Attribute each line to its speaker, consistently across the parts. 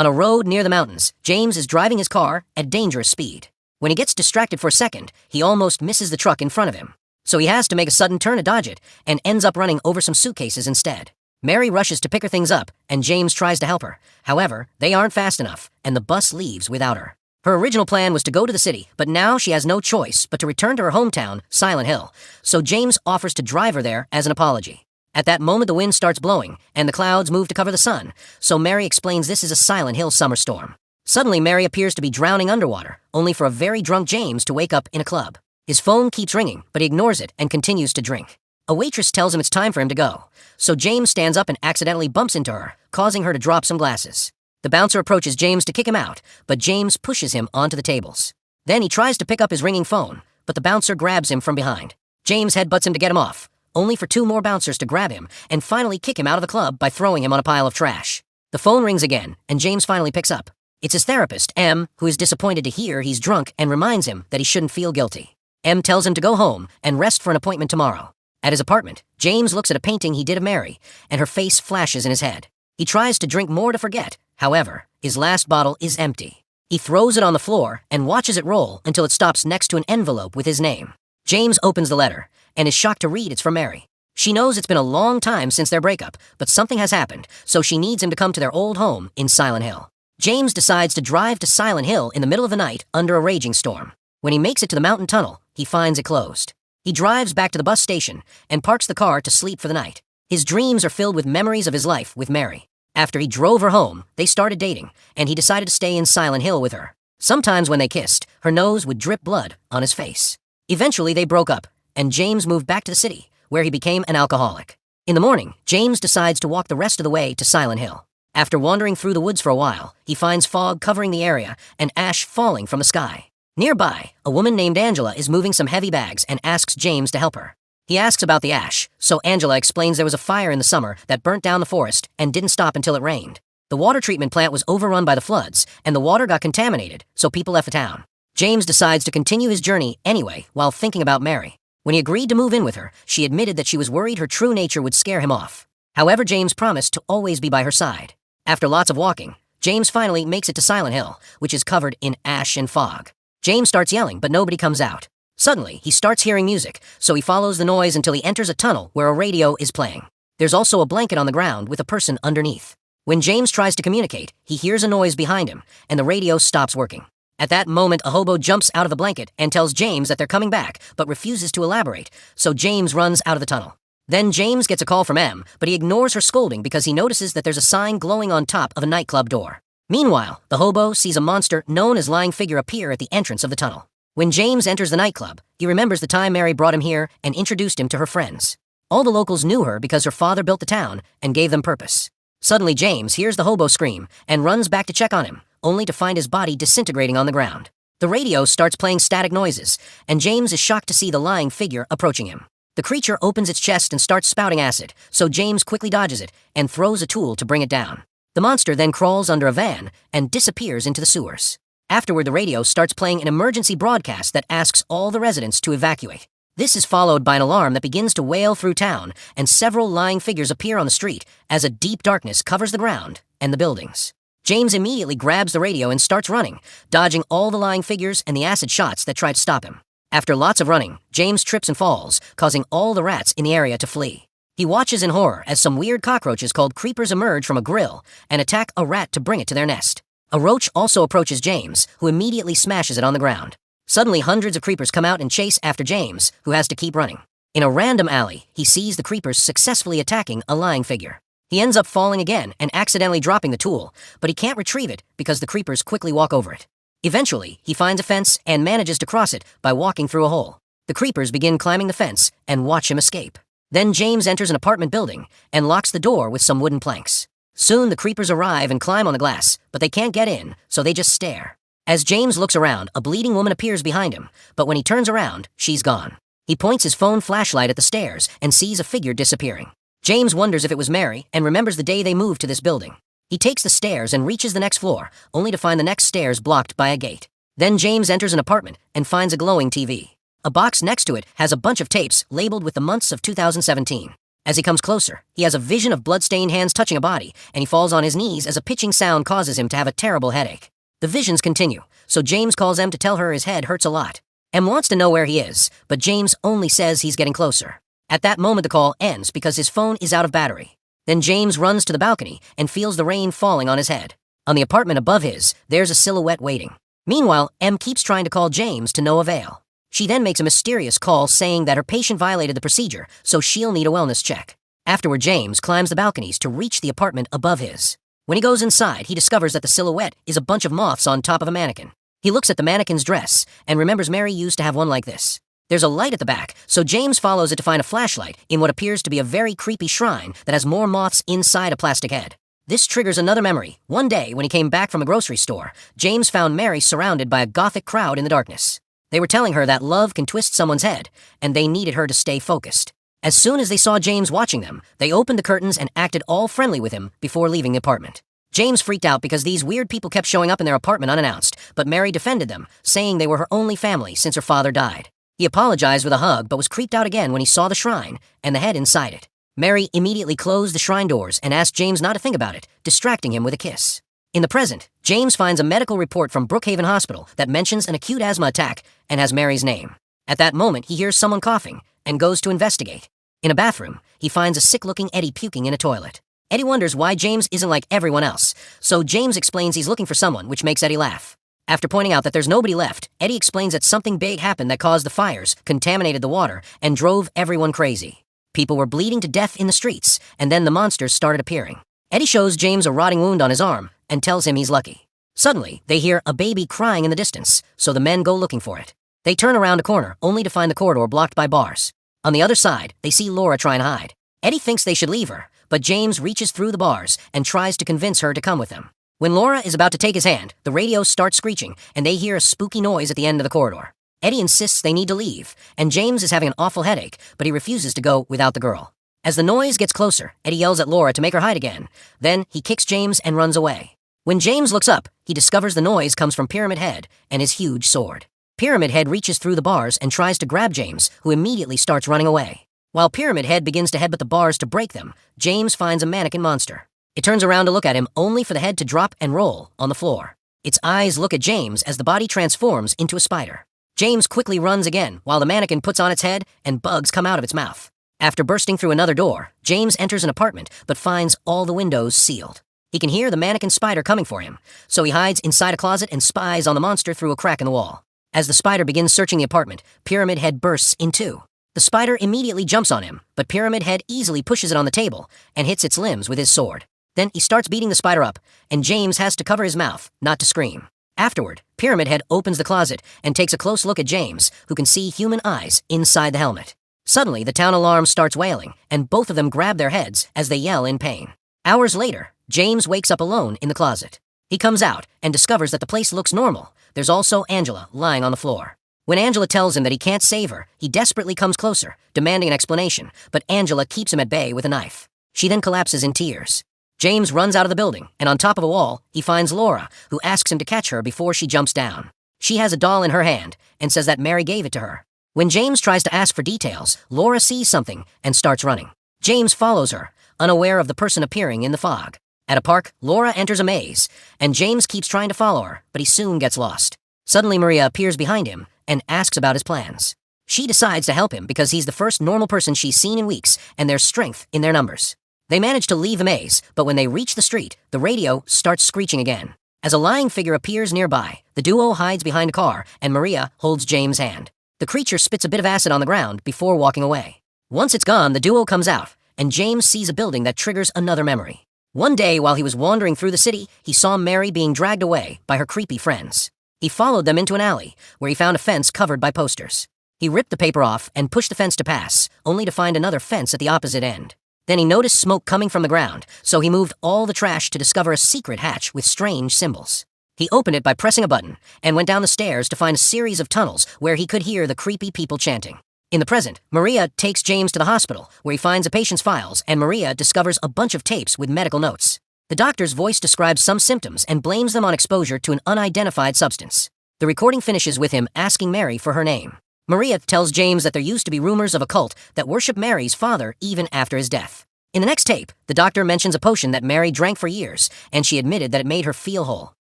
Speaker 1: On a road near the mountains, James is driving his car at dangerous speed. When he gets distracted for a second, he almost misses the truck in front of him. So he has to make a sudden turn to dodge it, and ends up running over some suitcases instead. Mary rushes to pick her things up, and James tries to help her. However, they aren't fast enough, and the bus leaves without her. Her original plan was to go to the city, but now she has no choice but to return to her hometown, Silent Hill. So James offers to drive her there as an apology. At that moment, the wind starts blowing, and the clouds move to cover the sun, so Mary explains this is a Silent Hill summer storm. Suddenly, Mary appears to be drowning underwater, only for a very drunk James to wake up in a club. His phone keeps ringing, but he ignores it and continues to drink. A waitress tells him it's time for him to go, so James stands up and accidentally bumps into her, causing her to drop some glasses. The bouncer approaches James to kick him out, but James pushes him onto the tables. Then he tries to pick up his ringing phone, but the bouncer grabs him from behind. James headbutts him to get him off, only for 2 more bouncers to grab him and finally kick him out of the club by throwing him on a pile of trash. The phone rings again, and James finally picks up. It's his therapist, M, who is disappointed to hear he's drunk and reminds him that he shouldn't feel guilty. M tells him to go home and rest for an appointment tomorrow. At his apartment, James looks at a painting he did of Mary, and her face flashes in his head. He tries to drink more to forget. However, his last bottle is empty. He throws it on the floor and watches it roll until it stops next to an envelope with his name. James opens the letter and is shocked to read it's from Mary. She knows it's been a long time since their breakup, but something has happened, so she needs him to come to their old home in Silent Hill. James decides to drive to Silent Hill in the middle of the night under a raging storm. When he makes it to the mountain tunnel, he finds it closed. He drives back to the bus station and parks the car to sleep for the night. His dreams are filled with memories of his life with Mary. After he drove her home, they started dating, and he decided to stay in Silent Hill with her. Sometimes when they kissed, her nose would drip blood on his face. Eventually, they broke up, and James moved back to the city, where he became an alcoholic. In the morning, James decides to walk the rest of the way to Silent Hill. After wandering through the woods for a while, he finds fog covering the area and ash falling from the sky. Nearby, a woman named Angela is moving some heavy bags and asks James to help her. He asks about the ash, so Angela explains there was a fire in the summer that burnt down the forest and didn't stop until it rained. The water treatment plant was overrun by the floods, and the water got contaminated, so people left the town. James decides to continue his journey anyway while thinking about Mary. When he agreed to move in with her, she admitted that she was worried her true nature would scare him off. However, James promised to always be by her side. After lots of walking, James finally makes it to Silent Hill, which is covered in ash and fog. James starts yelling, but nobody comes out. Suddenly, he starts hearing music, so he follows the noise until he enters a tunnel where a radio is playing. There's also a blanket on the ground with a person underneath. When James tries to communicate, he hears a noise behind him, and the radio stops working. At that moment, a hobo jumps out of the blanket and tells James that they're coming back, but refuses to elaborate, so James runs out of the tunnel. Then James gets a call from M, but he ignores her scolding because he notices that there's a sign glowing on top of a nightclub door. Meanwhile, the hobo sees a monster known as Lying Figure appear at the entrance of the tunnel. When James enters the nightclub, he remembers the time Mary brought him here and introduced him to her friends. All the locals knew her because her father built the town and gave them purpose. Suddenly, James hears the hobo scream and runs back to check on him, only to find his body disintegrating on the ground. The radio starts playing static noises, and James is shocked to see the Lying Figure approaching him. The creature opens its chest and starts spouting acid, so James quickly dodges it and throws a tool to bring it down. The monster then crawls under a van and disappears into the sewers. Afterward, the radio starts playing an emergency broadcast that asks all the residents to evacuate. This is followed by an alarm that begins to wail through town, and several lying figures appear on the street as a deep darkness covers the ground and the buildings. James immediately grabs the radio and starts running, dodging all the lying figures and the acid shots that try to stop him. After lots of running, James trips and falls, causing all the rats in the area to flee. He watches in horror as some weird cockroaches called creepers emerge from a grill and attack a rat to bring it to their nest. A roach also approaches James, who immediately smashes it on the ground. Suddenly, hundreds of creepers come out and chase after James, who has to keep running. In a random alley, he sees the creepers successfully attacking a lying figure. He ends up falling again and accidentally dropping the tool, but he can't retrieve it because the creepers quickly walk over it. Eventually, he finds a fence and manages to cross it by walking through a hole. The creepers begin climbing the fence and watch him escape. Then James enters an apartment building and locks the door with some wooden planks. Soon the creepers arrive and climb on the glass, but they can't get in, so they just stare. As James looks around, a bleeding woman appears behind him, but when he turns around, she's gone. He points his phone flashlight at the stairs and sees a figure disappearing. James wonders if it was Mary and remembers the day they moved to this building. He takes the stairs and reaches the next floor, only to find the next stairs blocked by a gate. Then James enters an apartment and finds a glowing TV. A box next to it has a bunch of tapes labeled with the months of 2017. As he comes closer, he has a vision of blood-stained hands touching a body, and he falls on his knees as a pitching sound causes him to have a terrible headache. The visions continue, so James calls Em to tell her his head hurts a lot. Em wants to know where he is, but James only says he's getting closer. At that moment the call ends because his phone is out of battery. Then James runs to the balcony and feels the rain falling on his head. On the apartment above his, there's a silhouette waiting. Meanwhile, Em keeps trying to call James to no avail. She then makes a mysterious call saying that her patient violated the procedure, so she'll need a wellness check. Afterward, James climbs the balconies to reach the apartment above his. When he goes inside, he discovers that the silhouette is a bunch of moths on top of a mannequin. He looks at the mannequin's dress and remembers Mary used to have one like this. There's a light at the back, so James follows it to find a flashlight in what appears to be a very creepy shrine that has more moths inside a plastic head. This triggers another memory. One day, when he came back from a grocery store, James found Mary surrounded by a gothic crowd in the darkness. They were telling her that love can twist someone's head, and they needed her to stay focused. As soon as they saw James watching them, they opened the curtains and acted all friendly with him before leaving the apartment. James freaked out because these weird people kept showing up in their apartment unannounced, but Mary defended them, saying they were her only family since her father died. He apologized with a hug, but was creeped out again when he saw the shrine and the head inside it. Mary immediately closed the shrine doors and asked James not to think about it, distracting him with a kiss. In the present, James finds a medical report from Brookhaven Hospital that mentions an acute asthma attack and has Mary's name. At that moment, he hears someone coughing and goes to investigate. In a bathroom, he finds a sick-looking Eddie puking in a toilet. Eddie wonders why James isn't like everyone else, so James explains he's looking for someone, which makes Eddie laugh. After pointing out that there's nobody left, Eddie explains that something big happened that caused the fires, contaminated the water, and drove everyone crazy. People were bleeding to death in the streets, and then the monsters started appearing. Eddie shows James a rotting wound on his arm and tells him he's lucky. Suddenly, they hear a baby crying in the distance, so the men go looking for it. They turn around a corner, only to find the corridor blocked by bars. On the other side, they see Laura try and hide. Eddie thinks they should leave her, but James reaches through the bars and tries to convince her to come with him. When Laura is about to take his hand, the radio starts screeching, and they hear a spooky noise at the end of the corridor. Eddie insists they need to leave, and James is having an awful headache, but he refuses to go without the girl. As the noise gets closer, Eddie yells at Laura to make her hide again. Then he kicks James and runs away. When James looks up, he discovers the noise comes from Pyramid Head and his huge sword. Pyramid Head reaches through the bars and tries to grab James, who immediately starts running away. While Pyramid Head begins to headbutt the bars to break them, James finds a mannequin monster. It turns around to look at him, only for the head to drop and roll on the floor. Its eyes look at James as the body transforms into a spider. James quickly runs again, while the mannequin puts on its head and bugs come out of its mouth. After bursting through another door, James enters an apartment but finds all the windows sealed. He can hear the mannequin spider coming for him, so he hides inside a closet and spies on the monster through a crack in the wall. As the spider begins searching the apartment, Pyramid Head bursts in two. The spider immediately jumps on him, but Pyramid Head easily pushes it on the table and hits its limbs with his sword. Then he starts beating the spider up, and James has to cover his mouth, not to scream. Afterward, Pyramid Head opens the closet and takes a close look at James, who can see human eyes inside the helmet. Suddenly, the town alarm starts wailing, and both of them grab their heads as they yell in pain. Hours later, James wakes up alone in the closet. He comes out and discovers that the place looks normal. There's also Angela lying on the floor. When Angela tells him that he can't save her, he desperately comes closer, demanding an explanation, but Angela keeps him at bay with a knife. She then collapses in tears. James runs out of the building, and on top of a wall, he finds Laura, who asks him to catch her before she jumps down. She has a doll in her hand and says that Mary gave it to her. When James tries to ask for details, Laura sees something and starts running. James follows her, unaware of the person appearing in the fog. At a park, Laura enters a maze, and James keeps trying to follow her, but he soon gets lost. Suddenly, Maria appears behind him and asks about his plans. She decides to help him because he's the first normal person she's seen in weeks, and there's strength in their numbers. They manage to leave the maze, but when they reach the street, the radio starts screeching again. As a lying figure appears nearby, the duo hides behind a car, and Maria holds James' hand. The creature spits a bit of acid on the ground before walking away. Once it's gone, the duo comes out, and James sees a building that triggers another memory. One day, while he was wandering through the city, he saw Mary being dragged away by her creepy friends. He followed them into an alley, where he found a fence covered by posters. He ripped the paper off and pushed the fence to pass, only to find another fence at the opposite end. Then he noticed smoke coming from the ground, so he moved all the trash to discover a secret hatch with strange symbols. He opened it by pressing a button, and went down the stairs to find a series of tunnels where he could hear the creepy people chanting. In the present, Maria takes James to the hospital, where he finds a patient's files, and Maria discovers a bunch of tapes with medical notes. The doctor's voice describes some symptoms and blames them on exposure to an unidentified substance. The recording finishes with him asking Mary for her name. Maria tells James that there used to be rumors of a cult that worshiped Mary's father even after his death. In the next tape, the doctor mentions a potion that Mary drank for years, and she admitted that it made her feel whole.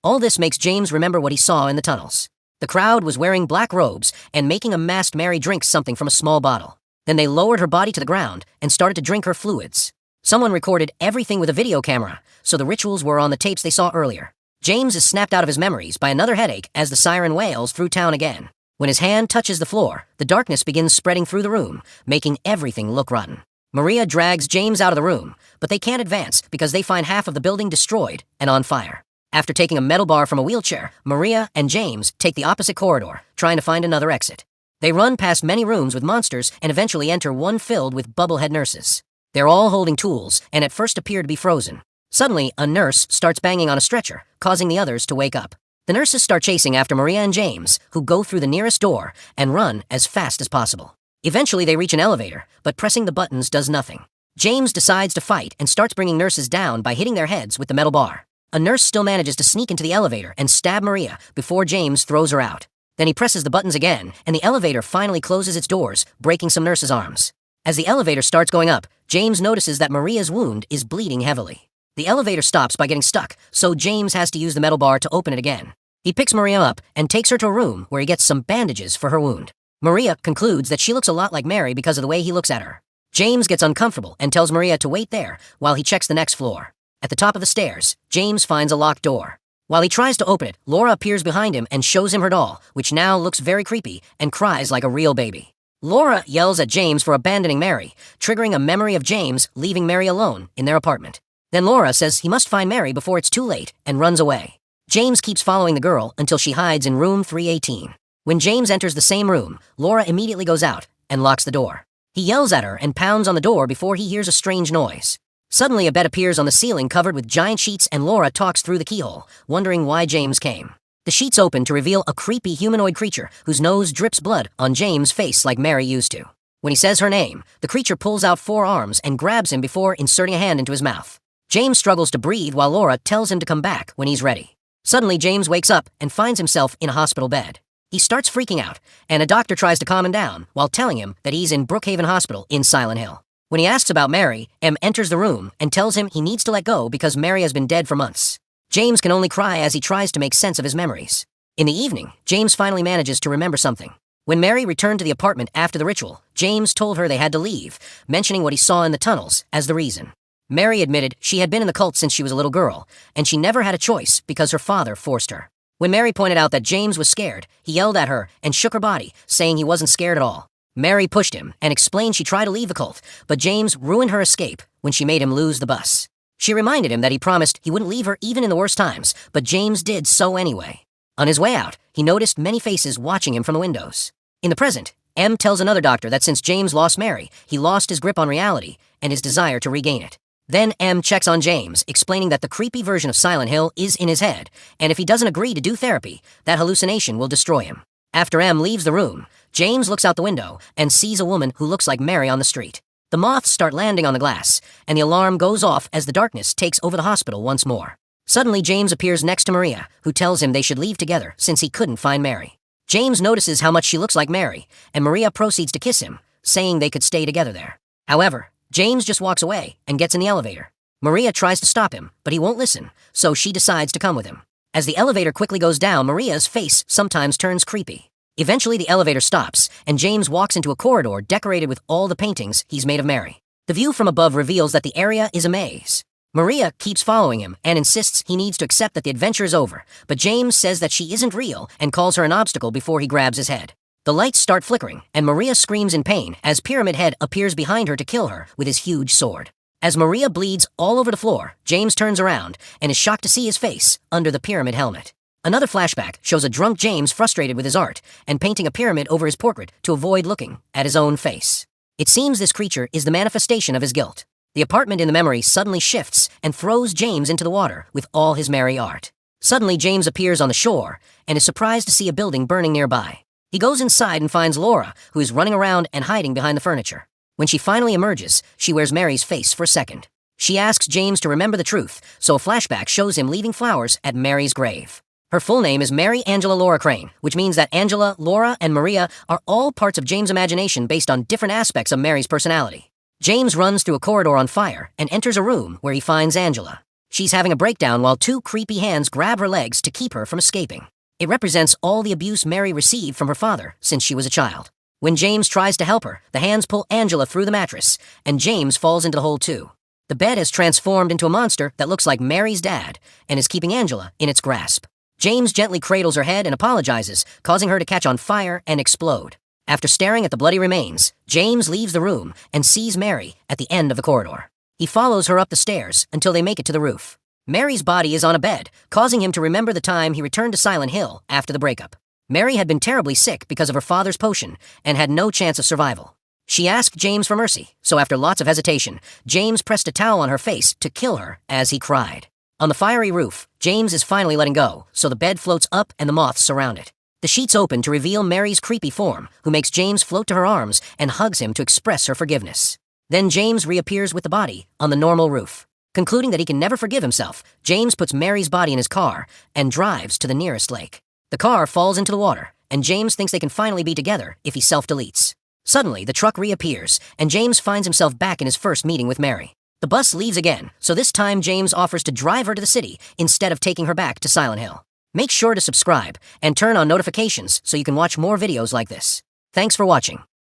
Speaker 1: All this makes James remember what he saw in the tunnels. The crowd was wearing black robes and making a masked Mary drink something from a small bottle. Then they lowered her body to the ground and started to drink her fluids. Someone recorded everything with a video camera, so the rituals were on the tapes they saw earlier. James is snapped out of his memories by another headache as the siren wails through town again. When his hand touches the floor, the darkness begins spreading through the room, making everything look rotten. Maria drags James out of the room, but they can't advance because they find half of the building destroyed and on fire. After taking a metal bar from a wheelchair, Maria and James take the opposite corridor, trying to find another exit. They run past many rooms with monsters and eventually enter one filled with bubblehead nurses. They're all holding tools and at first appear to be frozen. Suddenly, a nurse starts banging on a stretcher, causing the others to wake up. The nurses start chasing after Maria and James, who go through the nearest door and run as fast as possible. Eventually, they reach an elevator, but pressing the buttons does nothing. James decides to fight and starts bringing nurses down by hitting their heads with the metal bar. A nurse still manages to sneak into the elevator and stab Maria before James throws her out. Then he presses the buttons again, and the elevator finally closes its doors, breaking some nurses' arms. As the elevator starts going up, James notices that Maria's wound is bleeding heavily. The elevator stops by getting stuck, so James has to use the metal bar to open it again. He picks Maria up and takes her to a room where he gets some bandages for her wound. Maria concludes that she looks a lot like Mary because of the way he looks at her. James gets uncomfortable and tells Maria to wait there while he checks the next floor. At the top of the stairs, James finds a locked door. While he tries to open it, Laura appears behind him and shows him her doll, which now looks very creepy and cries like a real baby. Laura yells at James for abandoning Mary, triggering a memory of James leaving Mary alone in their apartment. Then Laura says he must find Mary before it's too late and runs away. James keeps following the girl until she hides in room 318. When James enters the same room, Laura immediately goes out and locks the door. He yells at her and pounds on the door before he hears a strange noise. Suddenly, a bed appears on the ceiling covered with giant sheets, and Laura talks through the keyhole, wondering why James came. The sheets open to reveal a creepy humanoid creature whose nose drips blood on James' face like Mary used to. When he says her name, the creature pulls out 4 arms and grabs him before inserting a hand into his mouth. James struggles to breathe while Laura tells him to come back when he's ready. Suddenly, James wakes up and finds himself in a hospital bed. He starts freaking out, and a doctor tries to calm him down while telling him that he's in Brookhaven Hospital in Silent Hill. When he asks about Mary, Em enters the room and tells him he needs to let go because Mary has been dead for months. James can only cry as he tries to make sense of his memories. In the evening, James finally manages to remember something. When Mary returned to the apartment after the ritual, James told her they had to leave, mentioning what he saw in the tunnels as the reason. Mary admitted she had been in the cult since she was a little girl, and she never had a choice because her father forced her. When Mary pointed out that James was scared, he yelled at her and shook her body, saying he wasn't scared at all. Mary pushed him and explained she tried to leave the cult, but James ruined her escape when she made him lose the bus. She reminded him that he promised he wouldn't leave her even in the worst times, but James did so anyway. On his way out, he noticed many faces watching him from the windows. In the present, Em tells another doctor that since James lost Mary, he lost his grip on reality and his desire to regain it. Then Em checks on James, explaining that the creepy version of Silent Hill is in his head, and if he doesn't agree to do therapy, that hallucination will destroy him. After Em leaves the room, James looks out the window and sees a woman who looks like Mary on the street. The moths start landing on the glass, and the alarm goes off as the darkness takes over the hospital once more. Suddenly, James appears next to Maria, who tells him they should leave together since he couldn't find Mary. James notices how much she looks like Mary, and Maria proceeds to kiss him, saying they could stay together there. However, James just walks away and gets in the elevator. Maria tries to stop him, but he won't listen, so she decides to come with him. As the elevator quickly goes down, Maria's face sometimes turns creepy. Eventually, the elevator stops, and James walks into a corridor decorated with all the paintings he's made of Mary. The view from above reveals that the area is a maze. Maria keeps following him and insists he needs to accept that the adventure is over, but James says that she isn't real and calls her an obstacle before he grabs his head. The lights start flickering, and Maria screams in pain as Pyramid Head appears behind her to kill her with his huge sword. As Maria bleeds all over the floor, James turns around and is shocked to see his face under the pyramid helmet. Another flashback shows a drunk James frustrated with his art and painting a pyramid over his portrait to avoid looking at his own face. It seems this creature is the manifestation of his guilt. The apartment in the memory suddenly shifts and throws James into the water with all his Mary art. Suddenly, James appears on the shore and is surprised to see a building burning nearby. He goes inside and finds Laura, who is running around and hiding behind the furniture. When she finally emerges, she wears Mary's face for a second. She asks James to remember the truth, so a flashback shows him leaving flowers at Mary's grave. Her full name is Mary Angela Laura Crane, which means that Angela, Laura, and Maria are all parts of James' imagination based on different aspects of Mary's personality. James runs through a corridor on fire and enters a room where he finds Angela. She's having a breakdown while two creepy hands grab her legs to keep her from escaping. It represents all the abuse Mary received from her father since she was a child. When James tries to help her, the hands pull Angela through the mattress, and James falls into the hole too. The bed has transformed into a monster that looks like Mary's dad and is keeping Angela in its grasp. James gently cradles her head and apologizes, causing her to catch on fire and explode. After staring at the bloody remains, James leaves the room and sees Mary at the end of the corridor. He follows her up the stairs until they make it to the roof. Mary's body is on a bed, causing him to remember the time he returned to Silent Hill after the breakup. Mary had been terribly sick because of her father's potion and had no chance of survival. She asked James for mercy, so after lots of hesitation, James pressed a towel on her face to kill her as he cried. On the fiery roof, James is finally letting go, so the bed floats up and the moths surround it. The sheets open to reveal Mary's creepy form, who makes James float to her arms and hugs him to express her forgiveness. Then James reappears with the body on the normal roof. Concluding that he can never forgive himself, James puts Mary's body in his car and drives to the nearest lake. The car falls into the water, and James thinks they can finally be together if he self-deletes. Suddenly, the truck reappears, and James finds himself back in his first meeting with Mary. The bus leaves again, so this time James offers to drive her to the city instead of taking her back to Silent Hill. Make sure to subscribe and turn on notifications so you can watch more videos like this. Thanks for watching.